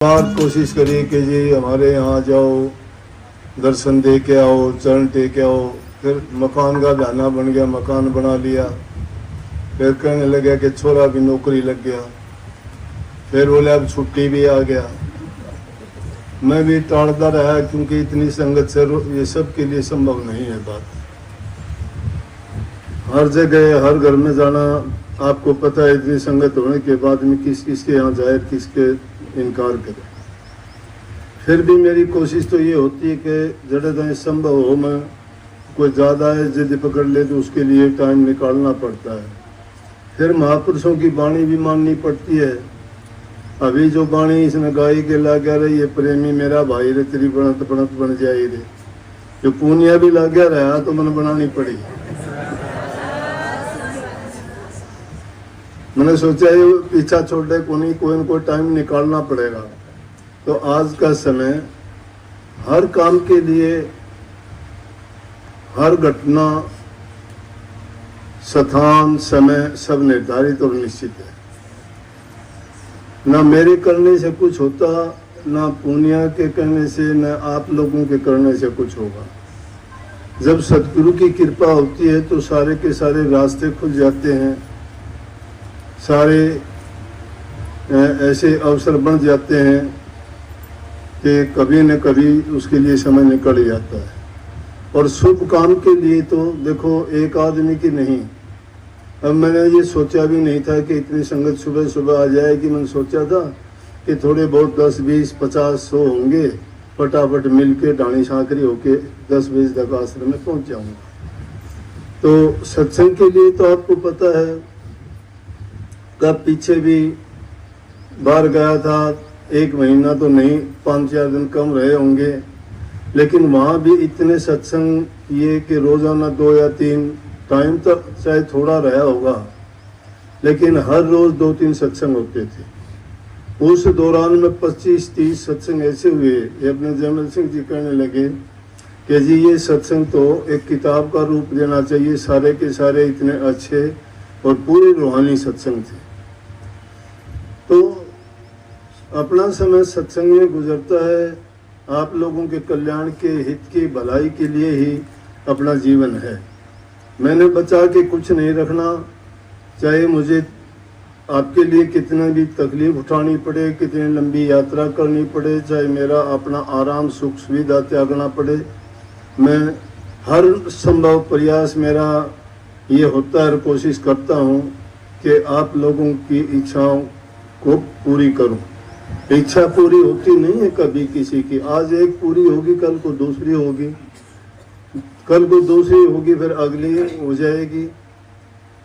बार कोशिश करिए कि जी हमारे यहाँ जाओ, दर्शन दे के आओ, चरण टेक आओ। फिर मकान का बहाना बन गया, मकान बना लिया। फिर कहने लगा कि छोरा भी नौकरी लग गया। फिर बोले अब छुट्टी भी आ गया। मैं भी टालता रहा क्योंकि इतनी संगत से ये सब के लिए संभव नहीं है बात। हर जगह हर घर में जाना, आपको पता है इतनी संगत होने के बाद में किस किसके यहाँ जाए, किसके इनकार करे। फिर भी मेरी कोशिश तो ये होती है कि जड़े तक संभव हो, मैं कोई ज़्यादा है जिद पकड़ ले तो उसके लिए टाइम निकालना पड़ता है। फिर महापुरुषों की वाणी भी माननी पड़ती है। अभी जो वाणी इसने गाई के ला गया रही, ये प्रेमी मेरा भाई रे, तेरी बनत बनत बन जाए रे। जो पूनिया भी ला गया रहा तो मैंने बनानी पड़ी। मैंने सोचा ये पीछा छोड़े को नहीं, कोई न कोई टाइम निकालना पड़ेगा। तो आज का समय हर काम के लिए, हर घटना, स्थान, समय सब निर्धारित और निश्चित है। ना मेरे करने से कुछ होता, ना पुनिया के करने से, ना आप लोगों के करने से कुछ होगा। जब सतगुरु की कृपा होती है तो सारे के सारे रास्ते खुल जाते हैं, सारे ऐसे अवसर बन जाते हैं कि कभी न कभी उसके लिए समय निकल जाता है। और शुभ काम के लिए तो देखो एक आदमी की नहीं, अब मैंने ये सोचा भी नहीं था कि इतनी संगत सुबह सुबह आ जाएगी। मैंने सोचा था कि थोड़े बहुत 10, 20, 50, 100 होंगे, फटाफट मिल के ढाणी सांकरी होके 10 बजे तक आश्रम में पहुंच जाऊंगा। तो सत्संग के लिए तो आपको पता है, कब पीछे भी बाहर गया था, 1 महीना तो नहीं, 5-4 दिन कम रहे होंगे, लेकिन वहाँ भी इतने सत्संग किए कि रोजाना 2 या 3 टाइम तो चाहे थोड़ा रहा होगा, लेकिन हर रोज 2-3 सत्संग होते थे। उस दौरान में 25-30 सत्संग ऐसे हुए, ये अपने जयमल सिंह जी कहने लगे कि जी ये सत्संग तो एक किताब का रूप देना चाहिए, सारे के सारे इतने अच्छे और पूरे रूहानी सत्संग थे। तो अपना समय सत्संग में गुजरता है, आप लोगों के कल्याण के हित की भलाई के लिए ही अपना जीवन है। मैंने बचा के कुछ नहीं रखना, चाहे मुझे आपके लिए कितना भी तकलीफ उठानी पड़े, कितनी लंबी यात्रा करनी पड़े, चाहे मेरा अपना आराम सुख सुविधा त्यागना पड़े, मैं हर संभव प्रयास मेरा ये होता है, कोशिश करता हूँ कि आप लोगों की इच्छाओं को पूरी करूं। इच्छा पूरी होती नहीं है कभी किसी की, आज एक पूरी होगी, कल को दूसरी होगी, कल को दूसरी होगी, फिर अगली हो जाएगी।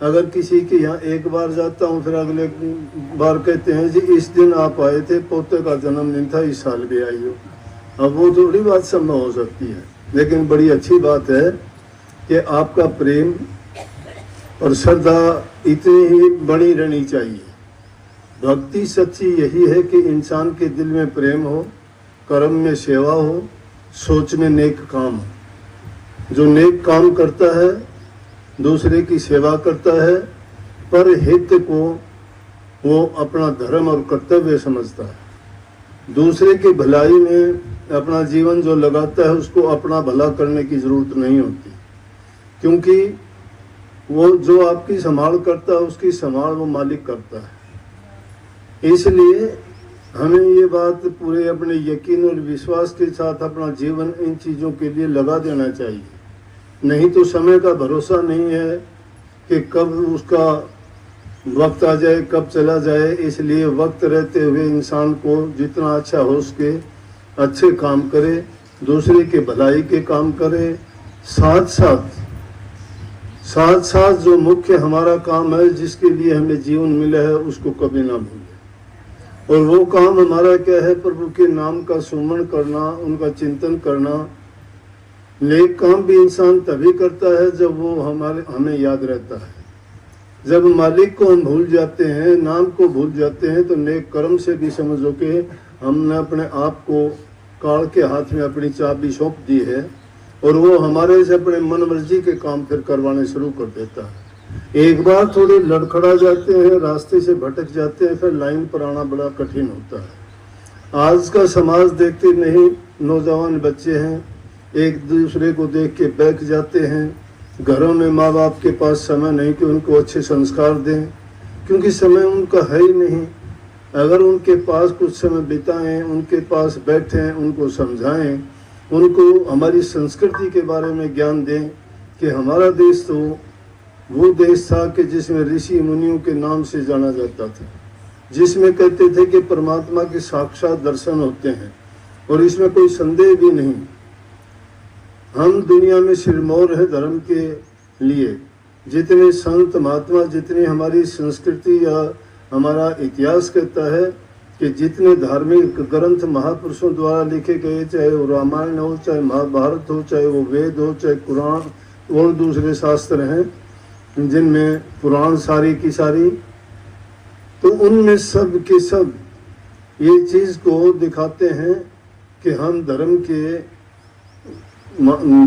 अगर किसी के यहाँ एक बार जाता हूँ, फिर अगले बार कहते हैं जी इस दिन आप आए थे, पोते का जन्मदिन था, इस साल भी आई हो। अब वो थोड़ी बात संभव हो सकती है, लेकिन बड़ी अच्छी बात है कि आपका प्रेम और श्रद्धा इतनी ही बड़ी रहनी चाहिए। भक्ति सच्ची यही है कि इंसान के दिल में प्रेम हो, कर्म में सेवा हो, सोच में नेक काम हो। जो नेक काम करता है, दूसरे की सेवा करता है, पर हित को वो अपना धर्म और कर्तव्य समझता है। दूसरे की भलाई में अपना जीवन जो लगाता है, उसको अपना भला करने की जरूरत नहीं होती, क्योंकि वो जो आपकी संभाल करता है उसकी संभाल वो मालिक करता है। इसलिए हमें ये बात पूरे अपने यकीन और विश्वास के साथ अपना जीवन इन चीज़ों के लिए लगा देना चाहिए। नहीं तो समय का भरोसा नहीं है कि कब उसका वक्त आ जाए, कब चला जाए। इसलिए वक्त रहते हुए इंसान को जितना अच्छा हो सके अच्छे काम करे, दूसरे के भलाई के काम करे, साथ साथ जो मुख्य हमारा काम है, जिसके लिए हमें जीवन मिला है, उसको कभी ना भूलें। और वो काम हमारा क्या है? प्रभु के नाम का सुमरण करना, उनका चिंतन करना। नेक काम भी इंसान तभी करता है जब वो हमें याद रहता है। जब मालिक को हम भूल जाते हैं, नाम को भूल जाते हैं, तो नेक कर्म से भी समझो कि हमने अपने आप को काल के हाथ में अपनी चाबी सौंप दी है, और वो हमारे से अपने मन मर्जी के काम फिर करवाने शुरू कर देता है। एक बार थोड़े लड़खड़ा जाते हैं, रास्ते से भटक जाते हैं, फिर लाइन पर आना बड़ा कठिन होता है। आज का समाज देखते नहीं, नौजवान बच्चे हैं एक दूसरे को देख के बैठ जाते हैं। घरों में माँ बाप के पास समय नहीं कि उनको अच्छे संस्कार दें, क्योंकि समय उनका है ही नहीं। अगर उनके पास कुछ समय बिताएं, उनके पास बैठें, उनको समझाएं, उनको हमारी संस्कृति के बारे में ज्ञान दें कि हमारा देश तो वो देश था कि जिसमें ऋषि मुनियों के नाम से जाना जाता था, जिसमें कहते थे कि परमात्मा के साक्षात दर्शन होते हैं, और इसमें कोई संदेह भी नहीं। हम दुनिया में सिरमौर है धर्म के लिए। जितने संत महात्मा, जितनी हमारी संस्कृति या हमारा इतिहास कहता है कि जितने धार्मिक ग्रंथ महापुरुषों द्वारा लिखे गए, चाहे वो रामायण हो, चाहे महाभारत हो, चाहे वो वेद हो, चाहे कुरान और दूसरे शास्त्र हैं जिनमें पुराण सारी की सारी, तो उनमें सब के सब ये चीज़ को दिखाते हैं कि हम धर्म के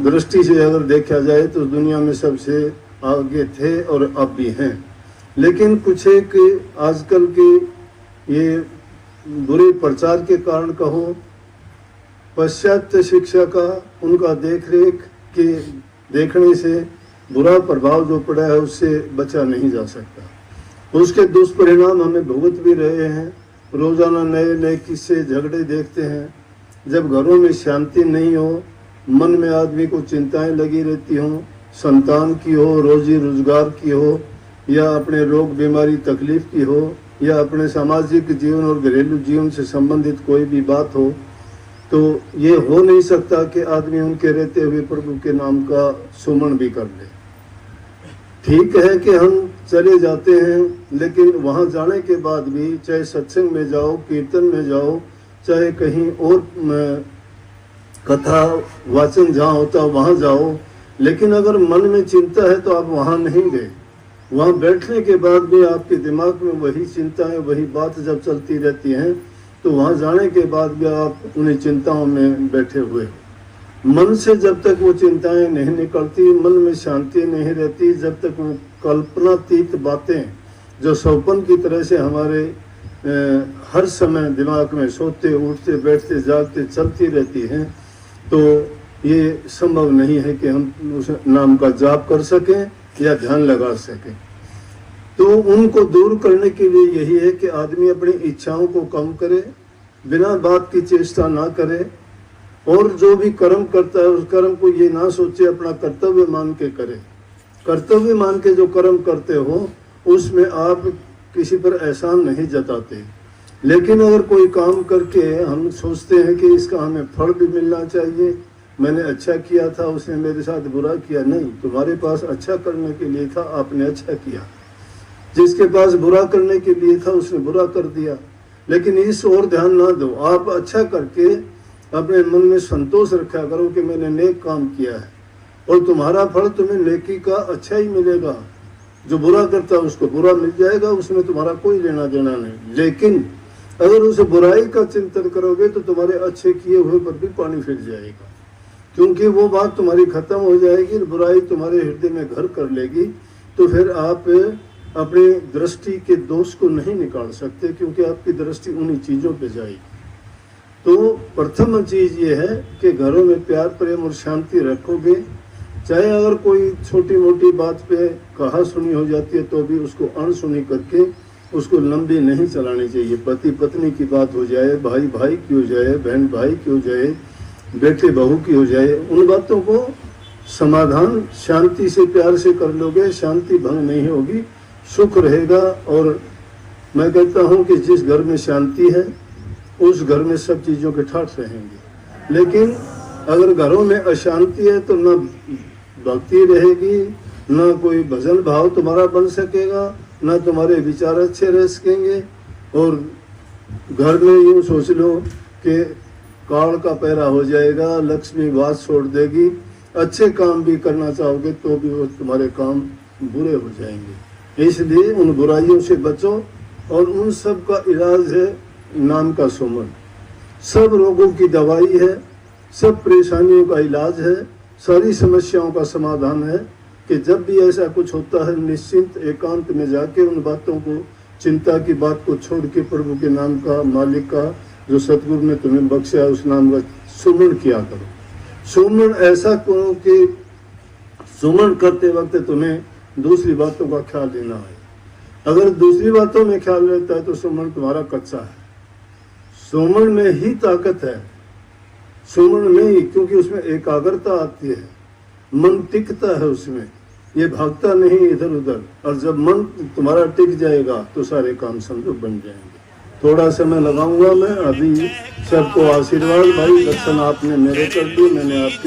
दृष्टि से अगर देखा जाए तो दुनिया में सबसे आगे थे और अब भी हैं। लेकिन कुछ एक आजकल के ये बुरे प्रचार के कारण कहो, पाश्चात्य शिक्षा का उनका देखरेख के देखने से बुरा प्रभाव जो पड़ा है उससे बचा नहीं जा सकता। उसके दुष्परिणाम हमें भुगत भी रहे हैं। रोजाना नए नए किस्से झगड़े देखते हैं। जब घरों में शांति नहीं हो, मन में आदमी को चिंताएं लगी रहती हों, संतान की हो, रोजी रोजगार की हो, या अपने रोग बीमारी तकलीफ की हो, या अपने सामाजिक जीवन और घरेलू जीवन से संबंधित कोई भी बात हो, तो ये हो नहीं सकता कि आदमी उनके रहते हुए प्रभु के नाम का सुमन भी कर ले। ठीक है कि हम चले जाते हैं, लेकिन वहाँ जाने के बाद भी चाहे सत्संग में जाओ, कीर्तन में जाओ, चाहे कहीं और कथा वाचन जहाँ होता वहाँ जाओ, लेकिन अगर मन में चिंता है तो आप वहाँ नहीं गए। वहाँ बैठने के बाद भी आपके दिमाग में वही चिंताएं, वही बात जब चलती रहती हैं, तो वहाँ जाने के बाद भी आप उन्हीं चिंताओं में बैठे हुए हो। मन से जब तक वो चिंताएं नहीं निकलती, मन में शांति नहीं रहती, जब तक वो कल्पनातीत बातें जो सौपन की तरह से हमारे हर समय दिमाग में सोते उठते बैठते जागते चलती रहती हैं, तो ये संभव नहीं है कि हम उस नाम का जाप कर सकें या ध्यान लगा सकें। तो उनको दूर करने के लिए यही है कि आदमी अपनी इच्छाओं को कम करे, बिना बात की चेष्टा ना करे, और जो भी कर्म करता है उस कर्म को ये ना सोचे अपना कर्तव्य मान के करे। कर्तव्य मान के जो कर्म करते हो उसमें आप किसी पर एहसान नहीं जताते। लेकिन अगर कोई काम करके हम सोचते हैं कि इसका हमें फल भी मिलना चाहिए, मैंने अच्छा किया था, उसने मेरे साथ बुरा किया, नहीं, तुम्हारे पास अच्छा करने के लिए था, आपने अच्छा किया। जिसके पास बुरा करने के लिए था उसने बुरा कर दिया। लेकिन इस ओर ध्यान ना दो, आप अच्छा करके अपने मन में संतोष रखा करो कि मैंने नेक काम किया है, और तुम्हारा फल तुम्हें नेकी का अच्छा ही मिलेगा। जो बुरा करता है उसको बुरा मिल जाएगा, उसमें तुम्हारा कोई लेना देना नहीं। लेकिन अगर उसे बुराई का चिंतन करोगे तो तुम्हारे अच्छे किए हुए पर भी पानी फिर जाएगा, क्योंकि वो बात तुम्हारी खत्म हो जाएगी, बुराई तुम्हारे हृदय में घर कर लेगी। तो फिर आप अपनी दृष्टि के दोष को नहीं निकाल सकते, क्योंकि आपकी दृष्टि उन्हीं चीज़ों पे जाएगी। तो प्रथम चीज़ ये है कि घरों में प्यार प्रेम और शांति रखोगे। चाहे अगर कोई छोटी मोटी बात पे कहा सुनी हो जाती है तो भी उसको अनसुनी करके उसको लंबी नहीं चलानी चाहिए। पति पत्नी की बात हो जाए, भाई भाई की हो जाए, बहन भाई की हो जाए, बेटे बहू की हो जाए, उन बातों को समाधान शांति से प्यार से कर लोगे, शांति भंग नहीं होगी, सुख रहेगा। और मैं कहता हूँ कि जिस घर में शांति है उस घर में सब चीज़ों के ठाठ रहेंगे। लेकिन अगर घरों में अशांति है तो न भक्ति रहेगी, न कोई भजन भाव तुम्हारा बन सकेगा, न तुम्हारे विचार अच्छे रह सकेंगे। और घर में यूँ सोच लो कि काल का पैरा हो जाएगा, लक्ष्मी बात छोड़ देगी, अच्छे काम भी करना चाहोगे तो भी वो तुम्हारे काम बुरे हो जाएंगे। इसलिए उन बुराइयों से बचो, और उन सब का इलाज है नाम का सुमन। सब रोगों की दवाई है, सब परेशानियों का इलाज है, सारी समस्याओं का समाधान है कि जब भी ऐसा कुछ होता है निश्चिंत एकांत में जाके उन बातों को, चिंता की बात को छोड़ के प्रभु के नाम का, मालिक का जो सतगुरु ने तुम्हें बख्शा है, उस नाम का सुमरण किया करो। सुमरण ऐसा करो कि सुमरण करते वक्त तुम्हें दूसरी बातों का ख्याल लेना है। अगर दूसरी बातों में ख्याल रहता है तो सुमरण तुम्हारा कच्चा है। सुमरण में ही ताकत है, सुमरण में ही, क्योंकि उसमें एकाग्रता आती है, मन टिकता है उसमें, ये भागता नहीं इधर उधर। और जब मन तुम्हारा टिक जाएगा तो सारे काम समझो बन जाएंगे। थोड़ा समय लगाऊंगा मैं। अभी सबको आशीर्वाद। भाई दर्शन आपने मेरे कर दिए, मैंने आपके